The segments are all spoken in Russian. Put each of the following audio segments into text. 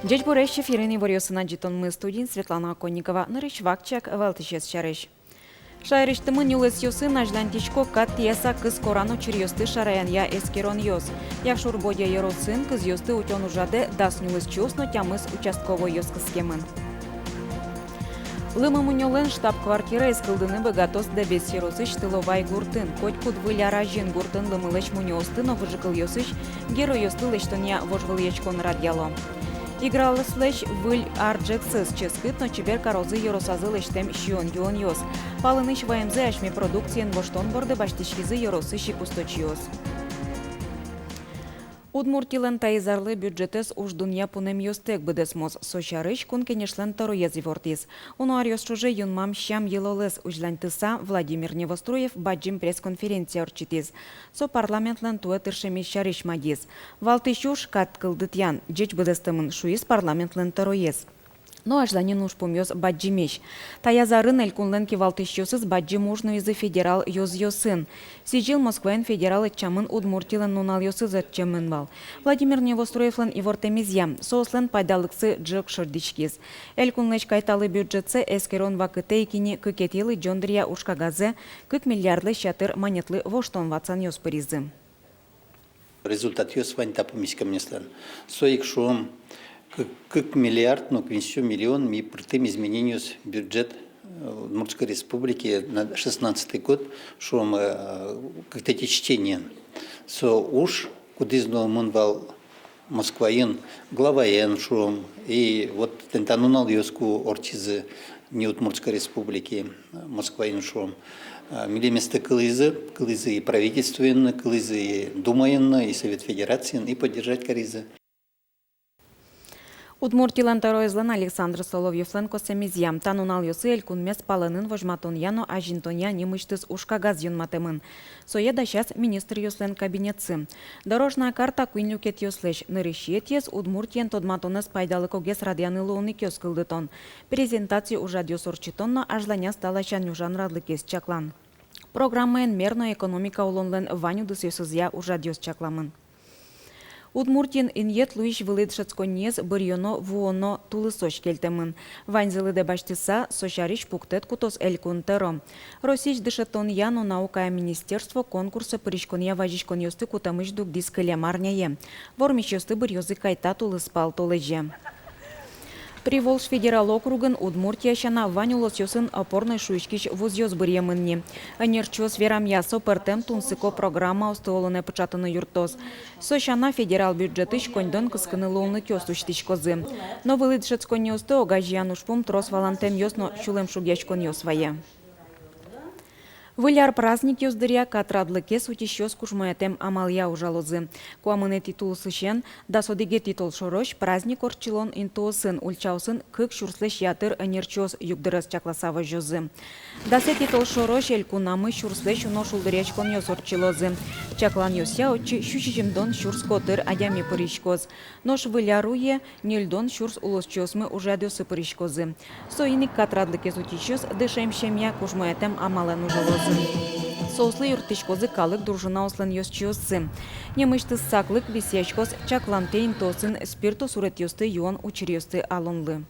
Дядь Борещев, Ірини Ворьосина, Джитон Ми студент, Светлана Конникова, Нырыч Вакчак, Валтышес Чарыш. Шайрыштымын юлес йосын ажлантичко кат тиеса кыз корано чирьосты шараян я эскерон йос. Якшур бодя еросын кыз йосты утен ужаде дас нюлес чосно тямыс участковой йос кыскемын. Лымымынёлен штаб-квартира эскылдыны богатос да без сиросыч тыловай гуртын. Коть куд выляра жин гуртын лымылыч мунёсты, но выжикал йосыч, герой йосты лештония вожвыл ячкон радьяло. Играл слэш выль арджексыз ческыт, но чебер корозы еросазы лештем щион юон йос. Палыныч ВМЗ ашми продукциен воштон борды баштишкизы еросыщи кусточ йос. Удмуртилен таизарлы бюджетес уж дунья пунем йостек бедесмоз. Сочарыч кун кенешлен тароез вортис. Уно арьосчуже юнмам щам елолес ужлянтыса Владимир Невоструев баджим пресс-конференция орчитиз. Со парламентлен туэтыршеми щарыч мадиз. Валтыщуш кат кылдытян, джеч бедестымын шуиз парламентлен тароез. Но ажланин уж помёс баджимеш. Таязарын элькунлен кивалтыщосыз баджи мужну изы федерал йоз-йосын. Сижил Москваен федерал этчамын Удмуртилен нунал йосыз этчамын вал. Владимир Невоструевлен ивортемизьям, соуслен пайдалыксы джок шырдичкиз. Элькунлеч кайталы бюджетсе эскерон вакыте икини кыкетилы джондрия ушкагазе, кык миллиардлы щатыр монетлы воштон ватсан йос паризы. Результат йос вань тапымискам неслен. Соик шум как миллиард, но еще миллион ми притым изменению бюджет Удмуртской республики на 16 год, что мы как-то эти чтения. Со уж кудизно мунвал Москваин, главаен шум и вот тентанунал йоску орчизы не Удмуртской республики Москваин шум. Мили место кылызы и правительственные, кылызы и думаенно, и Совет Федерации, и поддержать коризы. Удмуртилен тароезлен Александр Соловьевлен косемизьям. Танунал йосы элькун мес палынын вожматоньяно ажинтония немыштыз ушкагаз юнматемын. Соеда щас министр йослен кабинетсы. Дорожная карта куинлюкет йослеш. Нырыщетьес Удмуртиен тодматонес пайдалыкогес радианылооны кёс кылдытон. Презентацию ужад йосорчитонно ажланя стала чан радлыкес чаклан. Программаен мерно экономика улонлен ванюдыс йосызя ужад йос чакламын. Удмуртин иньет луиш вылыд шацконьез бырьоно вуоно тулысоч келтемын. Ванзылы де баштыса сочарич пуктет кутос элькун теро. Росич дышетон яно наукая министерство конкурса пыричкония важичкон йосты кутамыш дук дискыля марняе. Вормич йосты бырьозы кайта тулыспал толеже. Приволж федерал округын Удмуртия щана ванюлос йосын опорной шуичкич вузьёс бырьемынни. Энерчос верам ясо пертем тунсыко программа остолоне початыны юртос. Со щана федерал бюджетыш коньдон кыскыны лоуны кёстуштич козы. Но вылыдшец коньёсты огажьянушпум трос валантем йосно чулем шугячкон йосвае. Выляр праздник йоздыря катрадлыкес утищёс кушмаятем амалия ужалозы. Куамыне титул сышен, да содиге титул шорош праздник орчилон интоосын ульчаусын кык шурслеш ятыр энерчос югдырыс чакласава жозы. Дасе титул шорош элькунамы шурслеш уно шулдырячкон йос орчилозы. Чаклан йося очи щучичимдон шурс котыр адями пыришкоз. Нош выляруе нельдон шурс улосчосмы ужадёсы пыришкозы. Соиник катрадлыкес утищёс дышем щемья кушмаятем амален ужалозы. Соуслы юртышкозы калык дружина ослен йосчиосы. Немышты саклык висячкоз чаклантейн тосын спирту сурет йосты юон учирьосты алонлы.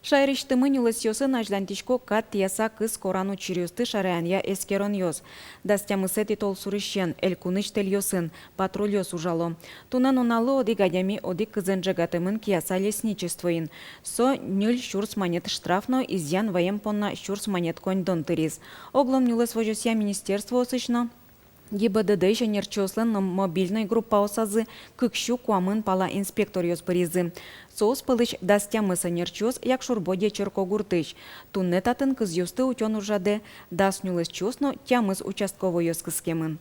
Шайрыштымы нюлес йосын ажлантичко кат тияса кыз корану чирьосты шараяния эскерон йос. Дастямысе титол сурыщен, элькуныч тел йосын, патруль йос ужало. Тунан уналы одик адями одик кызен жагатымын кияса лесничествоин. Со нюль щурс монет штрафно изян ваем понна щурс монет конь дон тырис. Оглом нюлес вожосья министерство осычно. ГИБДД нерчослен мобильной группа осазы кыкщу куамын пала инспектор йос паризы. Соус пылыч дастямыса нерчос як шурбоде черко гуртыч. Туннетатын кыз йосты утен ужаде, дас нюлес чосно тямыз участковый йос кыскемын.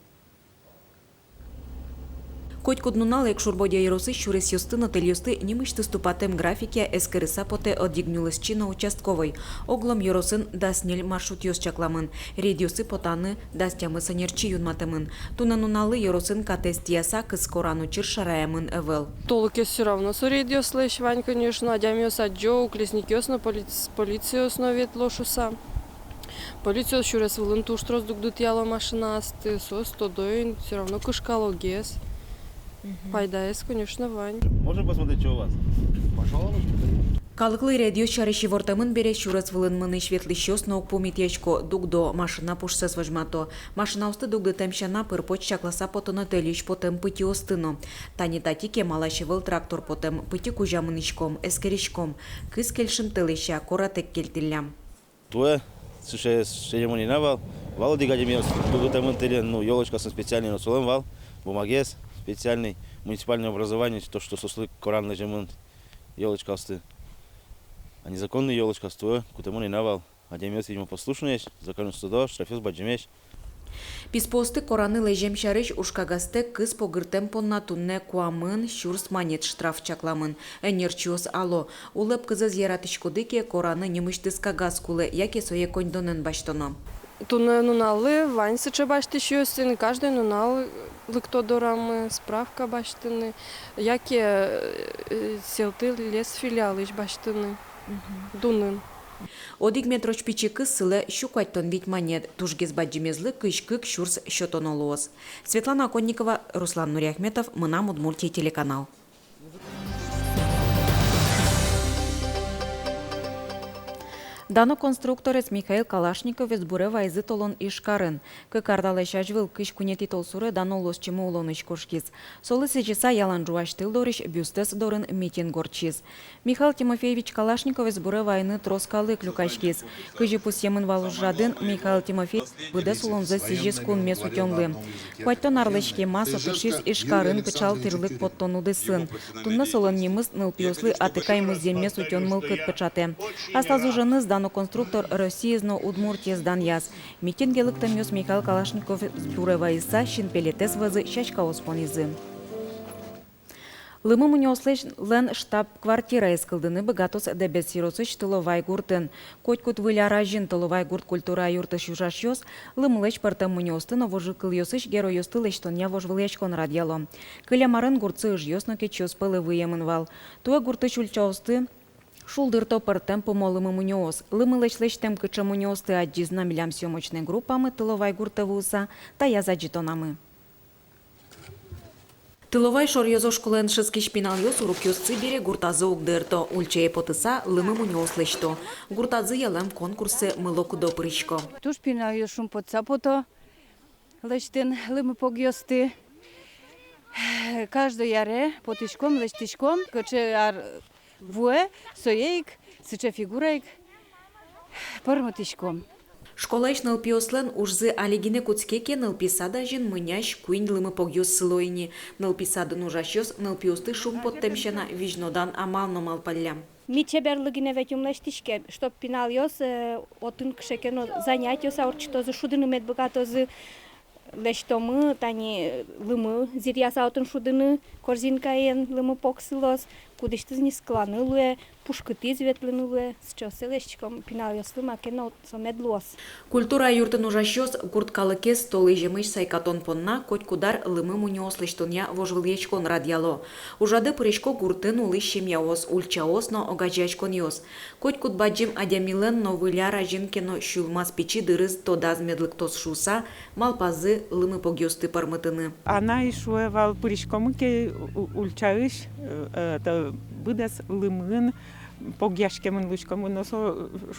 Коть куднунал як шурбоде йросы щурес йосты но тель йосты немышты ступатем графике эскерыса поте одигнюлес чина участковый. Оглом йросын даснель маршрут йос чакламын. Ред йосы потаны дастямыса нерчи юнматымын. Тунануналы йросын катестияса кыз корану чир шараямын эвел. Толыке все равно суред йослеш вань, конечно, адям йоса джо, уклесник йосно, полицию основет лошуса. Полицию щурес вылын туштрос дугдут яла машина асты, сос тодоин, все равно кышкалогес. Пайда есть, конечно, Вань. Можем посмотреть, что у вас? Калыклы радио чарыщи вортамын бере чурас вылын мыны шветлый щос наук помитячко дугдо машина пушсес вожмато. Машина усты дугды темщана пырпоч чакласа потоно телищ потем пыти остыно. Тани татике малаши выл трактор потем пыти кужамынычком, эскеричком. Кыз келшим телища коратек келтиллям. Твое, церемонии навал, вал дигадимес, дугутамын телен, елочка специальный, но солом вал, бумагес специальный, муниципальное образование, то, что сослы коранный жемын, елочка усты. А незаконный елочка стоя, кутамон и навал. А демес, видимо, послушный, законный судо, штрафес баджимеш. Писposты кораны лежем шарыш ушкагасте кыз погыртем понна тунне куамын шурс манет штраф чакламын. Энерчиос ало. Улып кызыз яратышкодыке кораны немыштыз кагаз кулы, яке сое коньдонен баштоно. Туне нунали, ваньсиче бачти щось, кожен нунал ликтодорами, справка бачтини, яке селти лес філіали бачтини, дунин. Одик метроч пичи кыз сылы щукаттон вить манет, тужгез баджимезлы кыш-кык шурс щотонолуос. Светлана Конникова, Руслан Нуряхметов, Мына Удмуртия телеканал. Дано конструкторец Михаил Калашников из Бурева из Итолон и Шкарын. Кыкардалы шажвыл кыш кунети толсуры дано лос чему улоныш кошкиз. Солы сечеса ялан жуаш тылдориш бюстес дорын митинг горчиз. Михаил Тимофеевич Калашников из Бурева ины троскалы клюкашкиз. Кыжи пусьемын валужадын Михаил Тимофеевич выдес улонзы сижис кун месу тёнлы. Куаттон арлышки масо тышиз и Шкарын пычал тырлык подтонуды сын. Тунна солын немыс нылпиослы атыкаймыз земесу тён мылкыт пычате. Астазужыныз дано конструктор России зно Удмуртия сдан яс. Митингелык тамёс Михаил Калашников из Бурева иса шинпелетес вазы шашка оспонизы. Лымы мунёслеш лен штаб-квартира эскылдыны богатос дебет сиросыч тыловай гуртын. Котькут выляражин тыловай гурт культура юртыш южашьёс, лымлеш партам мунёстыно вожыкыл ёсыч герой ёстылеш тоня вожвылечкон радьяло. Кылямарын гуртсы ыжьёсно кечёс пылы выемын вал. Туэ гуртыч ульчаосты шулдырто партам помолымы мунёос. Лымылешлеш тем кыча мунёсты аджизна милям съёмочной группамы тыловай гуртавуса та язаджитонамы. Тыловай шорьёзо школен шыски шпинал ёс урук ёсцы бере гуртазы угдырто. Ульчее потыса лымы мунёслешто. Гуртазы ялем конкурсы мылоку допрышко. Туш шпинал ёс шум потса пото. Лештен лымы погёсты. Каждый яре потышком, лештишком. Коче ар вуэ, соейк, сыче фигурайк. Парматышком. Школаеш нылпиослен ужзы алигине куцкеке нылписада жин мыняш куин лымы погёс сылойни. Нылписады нужашёс нылпиосты шум подтемщана вижнодан амал номал паллям. Ми чеберлыгине ведь умлештишке, чтоб пинал ёс, отын кшекено занятиё саурчтозы шудыны медбогатозы лештомы, тани лымы, зирьяса отын шудыны, корзинкаен лымы поксылос, кудышты знискланы луе, пушкыты зветлыны луе, с чосы лещиком пинал ёс лыма кено сомедлос. Культура юртын ужашёс гурткалыке столы жемыш сайкатон понна, коть кудар лымы мунёслештоня вожвыльечкон радьяло. Ужады пырышко гуртын улыщем яос, ульчаос, но огажачкон ёс. Коть кут баджим адямилен, но выляра жинкено щулмас печи дырыз тодаз медлыктос шуса, малпазы лымы погёсты пармытыны. Она ишуе вал пырышкомыке ульчаыш, выдас лымын, погяшкемын лучкомын, но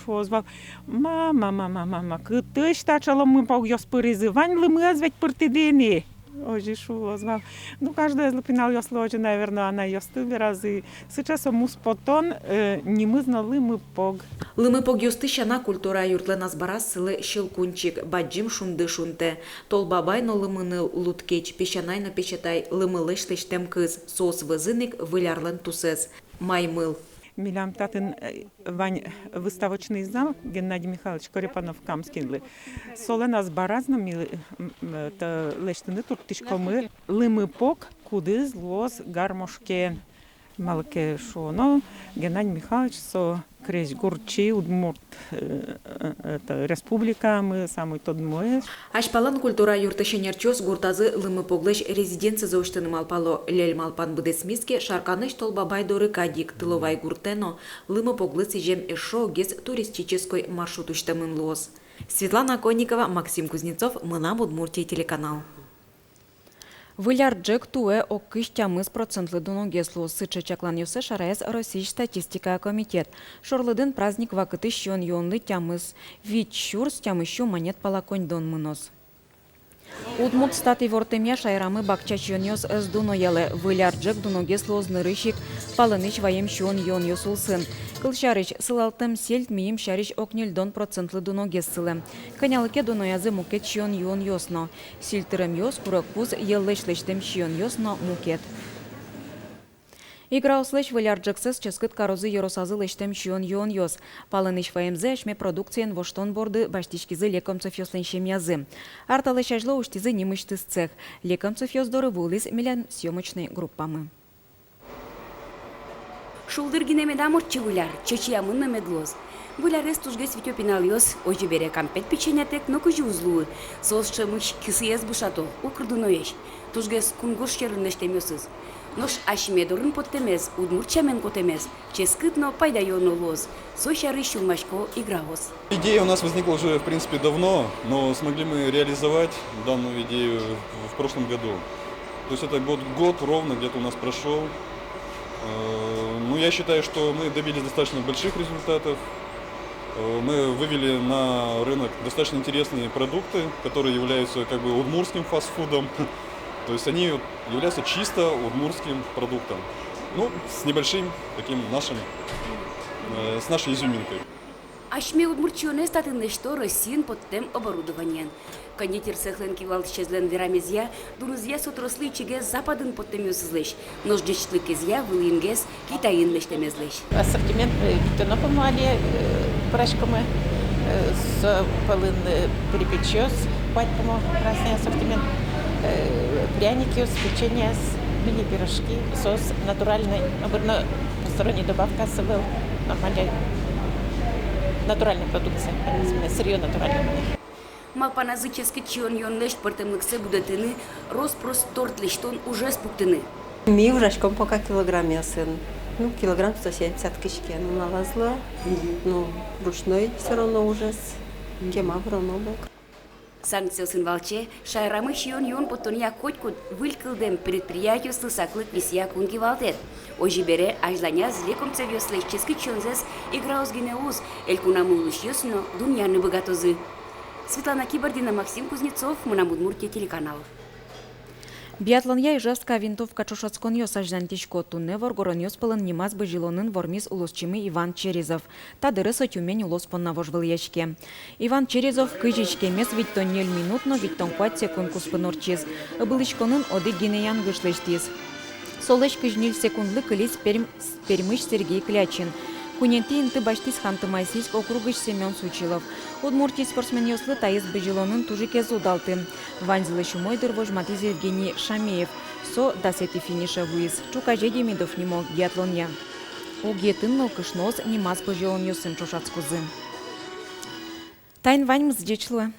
шозвал, мама, кытыш тачало мы погёс пырызы, вань лымыз ведь пыртыдыны. Ожи шозвал. Ну, каждый злопинал ёс лojы, наверное, она ёсты разы. Сейчас мус потон немызно лымы пог. Лымы погёсты шана культура юртлен азбарас сылы щелкунчик, баджим шунды шунте. Тол бабай но лымыны луткеч, пещанай на печатай, лымылыш лештем кыз, сос вызынык вылярлен тусес. Маймыл. Милям татын вань выставочный зал Геннадий Михайлович Корепанов Камскинлы. Солен азбаразно лештыны туртышкомы лымы пок, куды злоз гармошке. Малке шоно Геннадий Михайлович со кресь гурчи удмурт республика мы самый тот мой. Ашпалан культура юртышенерчос гуртазы лымы поглеш резиденция зауштыны малпало лель малпан будесмиске шарканыш толбабай доры кадик тыловай гуртено лымы поглыцы жем эшо гез туристической маршрут уштамын лос. Светлана Конникова, Максим Кузнецов, Мына Удмуртия телеканал. Виляр-джек туе оккыш тямыз процентлы дуногеслу сычы чакланюсы шараяс Россия статистика комитет. Шорлыдын праздник вакыты щон йонлы тямыз. Вич щурс тямыщу монет палаконь дон мынос. Удмут стати вортемя шайрамы бакчач йоньос с дунояле. Виляр-джек дуногеслу ознырыщик палыныч ваем щон йон йосулсын. Кылшарыч сылалтым сельт мием шарыч окнельдон процентлы дуногессылы. Канялыке дуноязы мукет щон йон йосно. Сильтырым йос курак пуз еллышлыштым щон йосно мукет. Игра услыш виляр-джексыз ческыт карозы еросазы лыштым щон йон йос. Палыныч ваемзе ашме продукциен воштон борды баштичкизы лекомцев йосленщем язы. Арталы шажло уштизы нимыштыз цех. Лекомцев йоздоры вулыз милян съемочной группамы. Шулдыр гинемедам отчевуляр, чечиямын мемедлоз. Буляр стужге свитё пиналиос, ожи бере кампет печенятек, но кужи узлуы. Солшчы мыч кисиез бушато, укрдуноеш. Тужгес кунгуш черынештемёсыз. Нош ашмедорын поттемез, удмурчамен котемез. Ческытно пайда йонолоз. Сощары шумашко играос. Идея у нас возникла уже, в принципе, давно, но смогли мы реализовать данную идею в прошлом году. То есть это год ровно где-то у нас прошел. Ну, я считаю, что мы добились достаточно больших результатов. Мы вывели на рынок достаточно интересные продукты, которые являются как бы удмуртским фастфудом. То есть они являются чисто удмуртским продуктом. Ну, с небольшим таким нашим, с нашей изюминкой. Ашме удмурчионе статынны что Россиин подтем оборудованиен. Кондитер цехленки валтчезлен верамезья, дунызья сотрослы чеге западын подтемёсызлыш. Нождечлык изья вылингез Китайын лештемезлыш. Ассортимент витоно помали порошками с полын перепечёс, патьпомо разный ассортимент. Пряники, печенье, мини-пирожки, соус натуральный, обычно посторонняя добавка был нормальная натуральная продукция, сырье натуральное. Малпаназычески чион йонлеш портемлыксе будетыны, роспрос торт лештон уже спуктыны. Ми врачком пока килограмм ясын. Ну, килограмм 170 кишки, ну, налазла. Ну, ручной все равно уже с кема равно был. Санкция сынвалче, шайрамы чион йон потония хоть-куд вылькылдем предприятию слысаклык висья кунги валтет. Ожи бере ажланя злекомцев йослещески чонзес играус генеуз, элькунамулыш йосно дуньяны богатозы. Светлана Кибардина, Максим Кузнецов, Мунамудмуртия, телеканал. Биатлонья ижевская винтовка чушацкон йос ажлантичко тунне воргорон йоспылын нимаз быжилонын вормис улосчимы Иван Черезов. Тадырысо тюмень улоспон навожвыл яшке. Иван Черезов кыжичке мес виттон 0 минут, но виттон 5 секунд куспынорчиз. Былычконын оды гинеян гышлештиз. Солыш кыжнил секундлы кылис пермыш Сергей Клячин. Куненти инты баштис Ханты-Мансийск округыш Семен Сучилов. Удмуртий спортсмен йослы таиз быжилонын тужикез удалты. Ванзилы шумойдыр вожматиз Евгений Шамеев. Со дасети финиша вуиз. Чукаже Демидов не мог биатлонья. Угетын кышноз немаз быжилон йосын чушацкузы. Тайн вань мздечлы.